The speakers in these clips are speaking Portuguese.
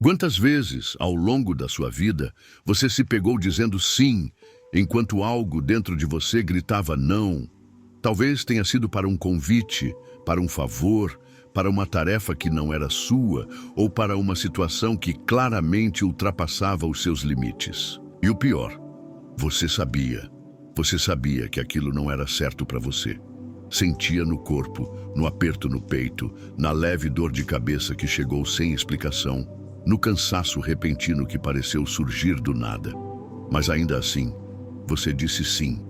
Quantas vezes, ao longo da sua vida, você se pegou dizendo sim, enquanto algo dentro de você gritava não? Talvez tenha sido para um convite, para um favor, para uma tarefa que não era sua, ou para uma situação que claramente ultrapassava os seus limites. E o pior, você sabia. Você sabia que aquilo não era certo para você. Sentia no corpo, no aperto no peito, na leve dor de cabeça que chegou sem explicação, no cansaço repentino que pareceu surgir do nada. Mas ainda assim, você disse sim.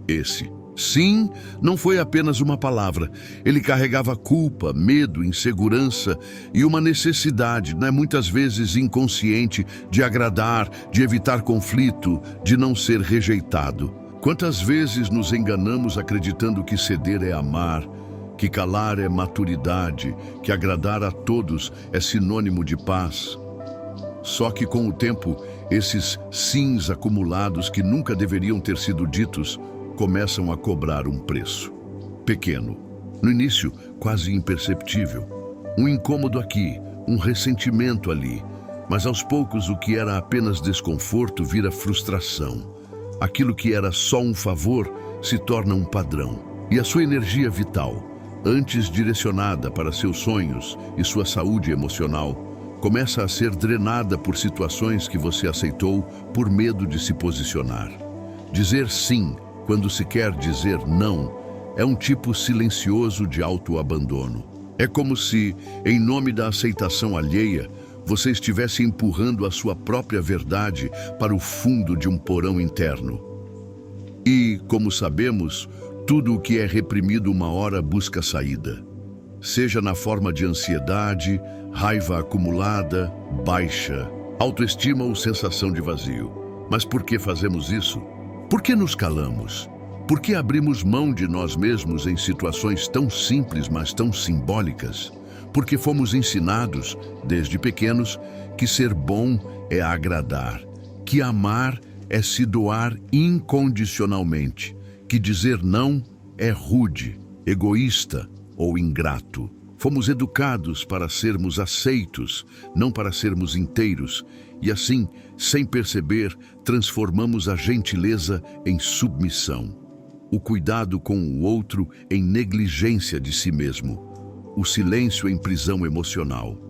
Esse sim não foi apenas uma palavra. Ele carregava culpa, medo, insegurança e uma necessidade, muitas vezes inconsciente, de agradar, de evitar conflito, de não ser rejeitado. Quantas vezes nos enganamos acreditando que ceder é amar, que calar é maturidade, que agradar a todos é sinônimo de paz? Só que com o tempo, esses sims acumulados que nunca deveriam ter sido ditos, começam a cobrar um preço. Pequeno, no início quase imperceptível. Um incômodo aqui, um ressentimento ali. Mas aos poucos o que era apenas desconforto vira frustração. Aquilo que era só um favor se torna um padrão. E a sua energia vital, antes direcionada para seus sonhos e sua saúde emocional, começa a ser drenada por situações que você aceitou por medo de se posicionar. Dizer sim quando se quer dizer não é um tipo silencioso de autoabandono. É como se, em nome da aceitação alheia, você estivesse empurrando a sua própria verdade para o fundo de um porão interno. E, como sabemos, tudo o que é reprimido uma hora busca saída. Seja na forma de ansiedade, raiva acumulada, baixa, autoestima ou sensação de vazio. Mas por que fazemos isso? Por que nos calamos? Por que abrimos mão de nós mesmos em situações tão simples, mas tão simbólicas? Porque fomos ensinados, desde pequenos, que ser bom é agradar, que amar é se doar incondicionalmente, que dizer não é rude, egoísta ou ingrato. Fomos educados para sermos aceitos, não para sermos inteiros, e assim, sem perceber, transformamos a gentileza em submissão, o cuidado com o outro em negligência de si mesmo, o silêncio em prisão emocional.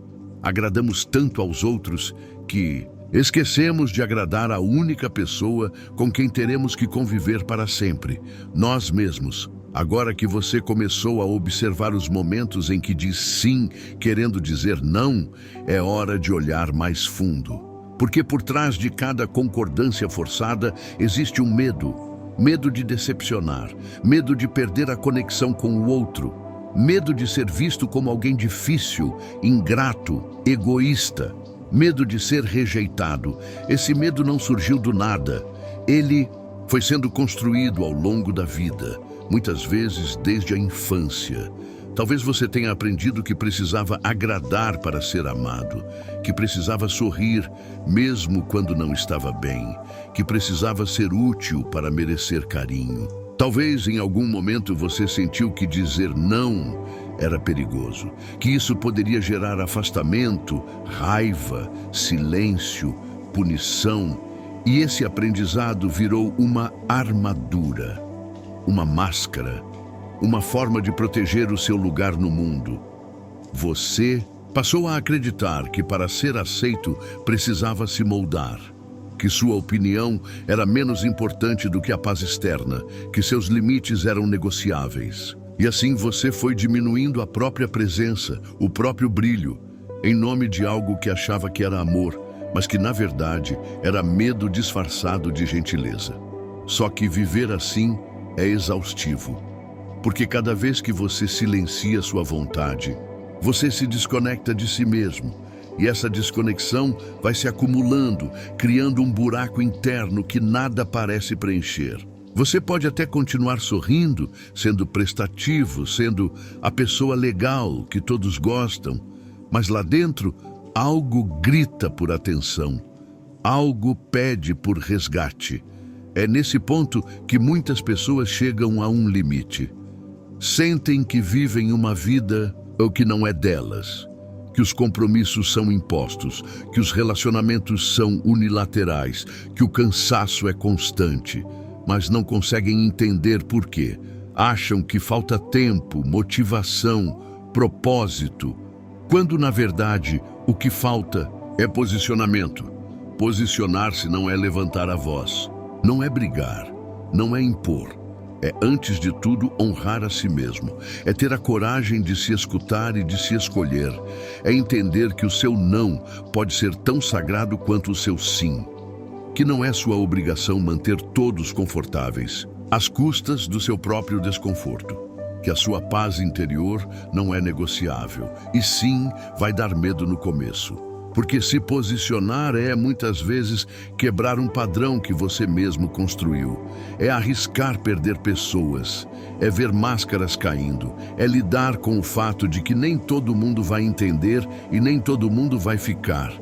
Agradamos tanto aos outros que esquecemos de agradar a única pessoa com quem teremos que conviver para sempre, nós mesmos. Agora que você começou a observar os momentos em que diz sim, querendo dizer não, é hora de olhar mais fundo. Porque por trás de cada concordância forçada existe um medo. Medo de decepcionar, medo de perder a conexão com o outro, medo de ser visto como alguém difícil, ingrato, egoísta, medo de ser rejeitado. Esse medo não surgiu do nada. Ele foi sendo construído ao longo da vida, muitas vezes desde a infância. Talvez você tenha aprendido que precisava agradar para ser amado, que precisava sorrir mesmo quando não estava bem, que precisava ser útil para merecer carinho. Talvez em algum momento você sentiu que dizer não era perigoso, que isso poderia gerar afastamento, raiva, silêncio, punição, e esse aprendizado virou uma armadura, uma máscara, uma forma de proteger o seu lugar no mundo. Você passou a acreditar que para ser aceito precisava se moldar, que sua opinião era menos importante do que a paz externa, que seus limites eram negociáveis. E assim você foi diminuindo a própria presença, o próprio brilho, em nome de algo que achava que era amor, mas que na verdade era medo disfarçado de gentileza. Só que viver assim é exaustivo. Porque cada vez que você silencia sua vontade, você se desconecta de si mesmo. E essa desconexão vai se acumulando, criando um buraco interno que nada parece preencher. Você pode até continuar sorrindo, sendo prestativo, sendo a pessoa legal que todos gostam, mas lá dentro, algo grita por atenção, algo pede por resgate. É nesse ponto que muitas pessoas chegam a um limite. Sentem que vivem uma vida ou que não é delas, que que os compromissos são impostos, que os relacionamentos são unilaterais, que o cansaço é constante, mas não conseguem entender por quê. Acham que falta tempo, motivação, propósito, quando na verdade o que falta é posicionamento. Posicionar-se não é levantar a voz, não é brigar, não é impor. É, antes de tudo, honrar a si mesmo. É ter a coragem de se escutar e de se escolher. É entender que o seu não pode ser tão sagrado quanto o seu sim. Que não é sua obrigação manter todos confortáveis, às custas do seu próprio desconforto. Que a sua paz interior não é negociável. E sim, vai dar medo no começo. Porque se posicionar é, muitas vezes, quebrar um padrão que você mesmo construiu. É arriscar perder pessoas. É ver máscaras caindo. É lidar com o fato de que nem todo mundo vai entender e nem todo mundo vai ficar.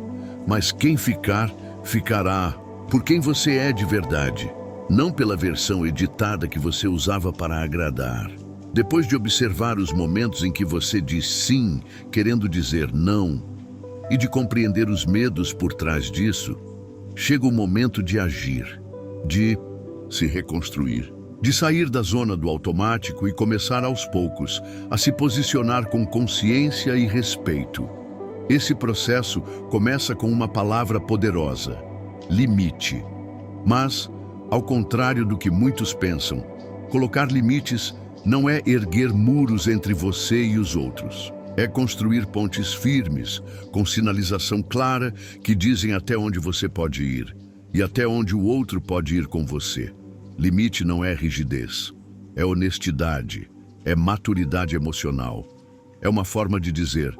Mas quem ficar, ficará por quem você é de verdade. Não pela versão editada que você usava para agradar. Depois de observar os momentos em que você diz sim, querendo dizer não, e de compreender os medos por trás disso, chega o momento de agir, de se reconstruir, de sair da zona do automático e começar aos poucos a se posicionar com consciência e respeito. Esse processo começa com uma palavra poderosa: limite. Mas, ao contrário do que muitos pensam, colocar limites não é erguer muros entre você e os outros. É construir pontes firmes, com sinalização clara que dizem até onde você pode ir e até onde o outro pode ir com você. Limite não é rigidez, é honestidade, é maturidade emocional. É uma forma de dizer: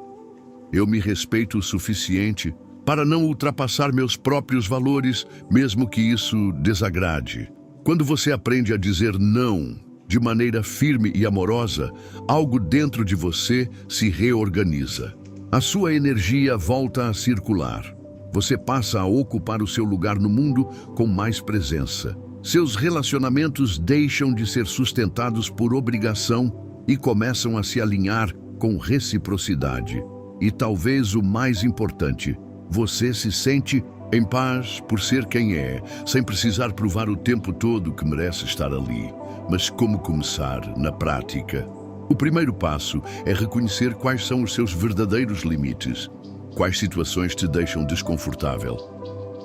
eu me respeito o suficiente para não ultrapassar meus próprios valores, mesmo que isso desagrade. Quando você aprende a dizer não de maneira firme e amorosa, algo dentro de você se reorganiza. A sua energia volta a circular. Você passa a ocupar o seu lugar no mundo com mais presença. Seus relacionamentos deixam de ser sustentados por obrigação e começam a se alinhar com reciprocidade. E talvez o mais importante, você se sente em paz por ser quem é, sem precisar provar o tempo todo que merece estar ali. Mas como começar na prática? O primeiro passo é reconhecer quais são os seus verdadeiros limites. Quais situações te deixam desconfortável?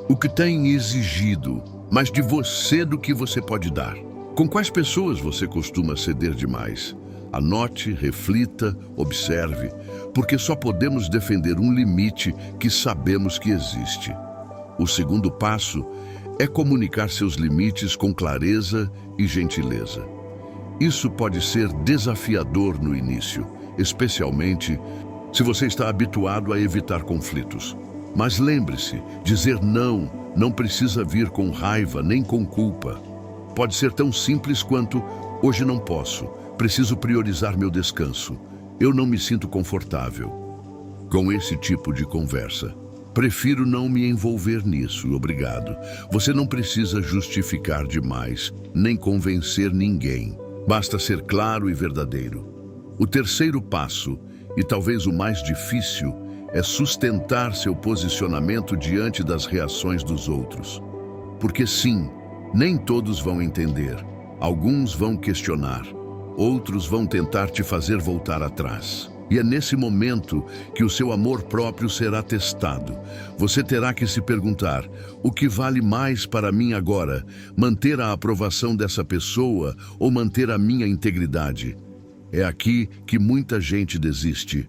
O que tem exigido mais de você do que você pode dar? Com quais pessoas você costuma ceder demais? Anote, reflita, observe, porque só podemos defender um limite que sabemos que existe. O segundo passo é comunicar seus limites com clareza e gentileza. Isso pode ser desafiador no início, especialmente se você está habituado a evitar conflitos. Mas lembre-se, dizer não precisa vir com raiva nem com culpa. Pode ser tão simples quanto: hoje não posso, preciso priorizar meu descanso, eu não me sinto confortável. Com esse tipo de conversa, prefiro não me envolver nisso, obrigado. Você não precisa justificar demais, nem convencer ninguém. Basta ser claro e verdadeiro. O terceiro passo, e talvez o mais difícil, é sustentar seu posicionamento diante das reações dos outros. Porque sim, nem todos vão entender. Alguns vão questionar, outros vão tentar te fazer voltar atrás. E é nesse momento que o seu amor próprio será testado. Você terá que se perguntar: o que vale mais para mim agora? Manter a aprovação dessa pessoa ou manter a minha integridade? É aqui que muita gente desiste,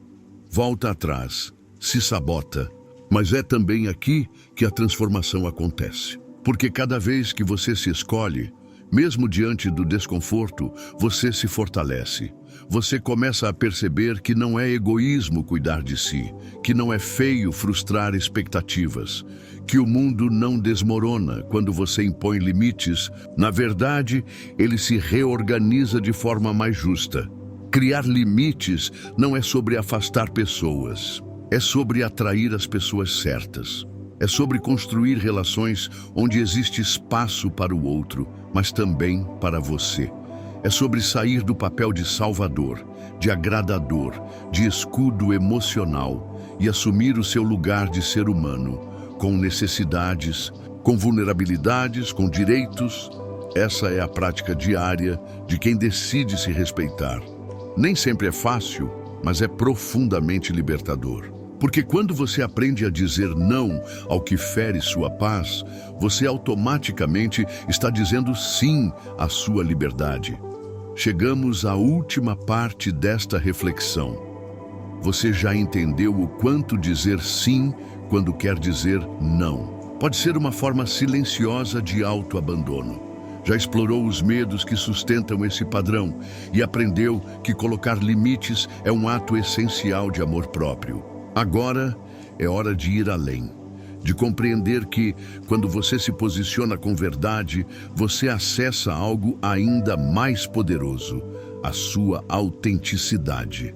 volta atrás, se sabota. Mas é também aqui que a transformação acontece. Porque cada vez que você se escolhe, mesmo diante do desconforto, você se fortalece. Você começa a perceber que não é egoísmo cuidar de si, que não é feio frustrar expectativas, que o mundo não desmorona quando você impõe limites. Na verdade, ele se reorganiza de forma mais justa. Criar limites não é sobre afastar pessoas, é sobre atrair as pessoas certas. É sobre construir relações onde existe espaço para o outro, mas também para você. É sobre sair do papel de salvador, de agradador, de escudo emocional e assumir o seu lugar de ser humano, com necessidades, com vulnerabilidades, com direitos. Essa é a prática diária de quem decide se respeitar. Nem sempre é fácil, mas é profundamente libertador. Porque quando você aprende a dizer não ao que fere sua paz, você automaticamente está dizendo sim à sua liberdade. Chegamos à última parte desta reflexão. Você já entendeu o quanto dizer sim quando quer dizer não pode ser uma forma silenciosa de autoabandono. Já explorou os medos que sustentam esse padrão e aprendeu que colocar limites é um ato essencial de amor próprio. Agora é hora de ir além, de compreender que, quando você se posiciona com verdade, você acessa algo ainda mais poderoso, a sua autenticidade.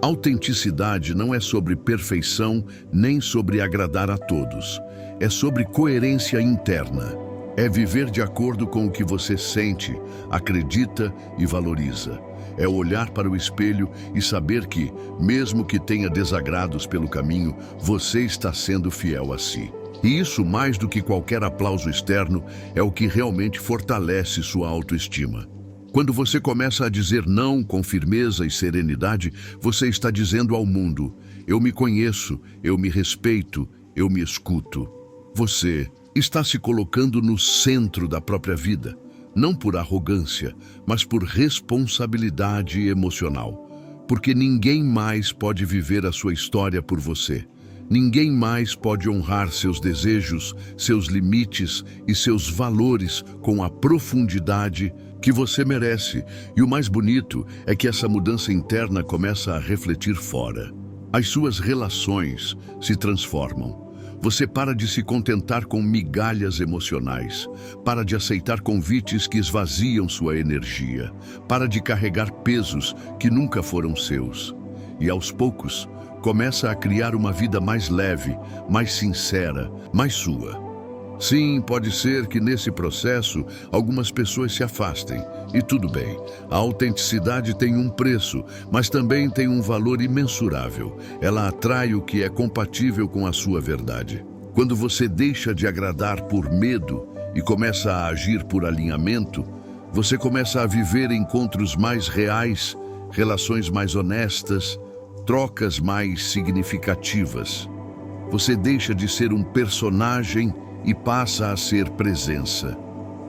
Autenticidade não é sobre perfeição, nem sobre agradar a todos. É sobre coerência interna. É viver de acordo com o que você sente, acredita e valoriza. É olhar para o espelho e saber que, mesmo que tenha desagrados pelo caminho, você está sendo fiel a si. E isso, mais do que qualquer aplauso externo, é o que realmente fortalece sua autoestima. Quando você começa a dizer não com firmeza e serenidade, você está dizendo ao mundo: eu me conheço, eu me respeito, eu me escuto. Você está se colocando no centro da própria vida. Não por arrogância, mas por responsabilidade emocional. Porque ninguém mais pode viver a sua história por você. Ninguém mais pode honrar seus desejos, seus limites e seus valores com a profundidade que você merece. E o mais bonito é que essa mudança interna começa a refletir fora. As suas relações se transformam. Você para de se contentar com migalhas emocionais, para de aceitar convites que esvaziam sua energia, para de carregar pesos que nunca foram seus. E aos poucos, começa a criar uma vida mais leve, mais sincera, mais sua. Sim, pode ser que nesse processo algumas pessoas se afastem, e tudo bem. A autenticidade tem um preço, mas também tem um valor imensurável. Ela atrai o que é compatível com a sua verdade. Quando você deixa de agradar por medo e começa a agir por alinhamento, você começa a viver encontros mais reais, relações mais honestas, trocas mais significativas. Você deixa de ser um personagem e passa a ser presença.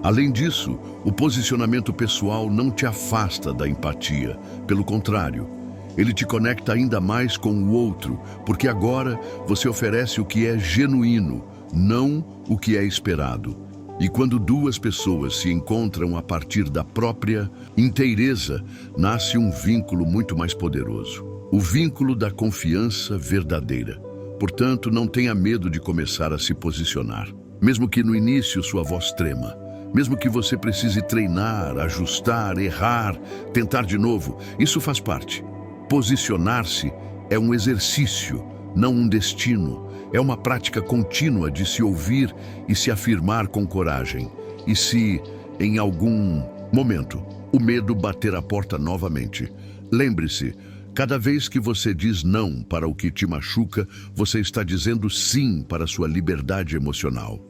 Além disso, o posicionamento pessoal não te afasta da empatia. Pelo contrário, ele te conecta ainda mais com o outro, porque agora você oferece o que é genuíno, não o que é esperado. E quando duas pessoas se encontram a partir da própria inteireza, nasce um vínculo muito mais poderoso. O vínculo da confiança verdadeira. Portanto, não tenha medo de começar a se posicionar. Mesmo que no início sua voz trema, mesmo que você precise treinar, ajustar, errar, tentar de novo, isso faz parte. Posicionar-se é um exercício, não um destino. É uma prática contínua de se ouvir e se afirmar com coragem. E se, em algum momento, o medo bater a porta novamente, lembre-se, cada vez que você diz não para o que te machuca, você está dizendo sim para a sua liberdade emocional.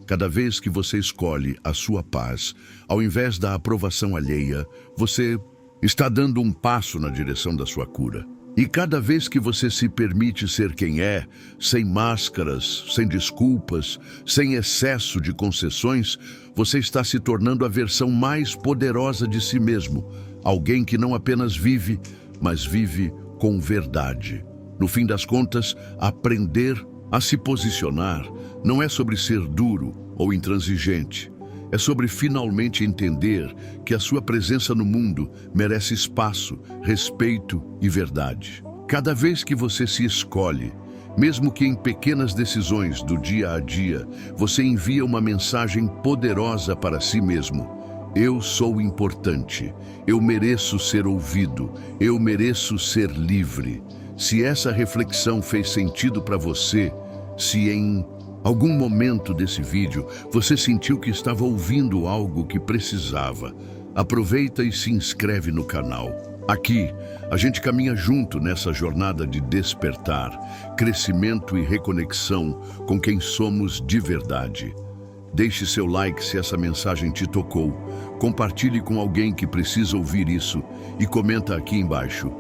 Cada vez que você escolhe a sua paz, ao invés da aprovação alheia, você está dando um passo na direção da sua cura. E cada vez que você se permite ser quem é, sem máscaras, sem desculpas, sem excesso de concessões, você está se tornando a versão mais poderosa de si mesmo. Alguém que não apenas vive, mas vive com verdade. No fim das contas, aprender a se posicionar não é sobre ser duro ou intransigente. É sobre finalmente entender que a sua presença no mundo merece espaço, respeito e verdade. Cada vez que você se escolhe, mesmo que em pequenas decisões do dia a dia, você envia uma mensagem poderosa para si mesmo. Eu sou importante, eu mereço ser ouvido, eu mereço ser livre. Se essa reflexão fez sentido para você, se em algum momento desse vídeo você sentiu que estava ouvindo algo que precisava, aproveita e se inscreve no canal. Aqui, a gente caminha junto nessa jornada de despertar, crescimento e reconexão com quem somos de verdade. Deixe seu like se essa mensagem te tocou, compartilhe com alguém que precisa ouvir isso e comenta aqui embaixo.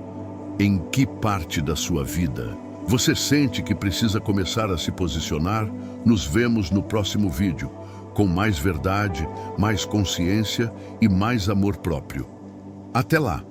Em que parte da sua vida você sente que precisa começar a se posicionar? Nos vemos no próximo vídeo, com mais verdade, mais consciência e mais amor próprio. Até lá!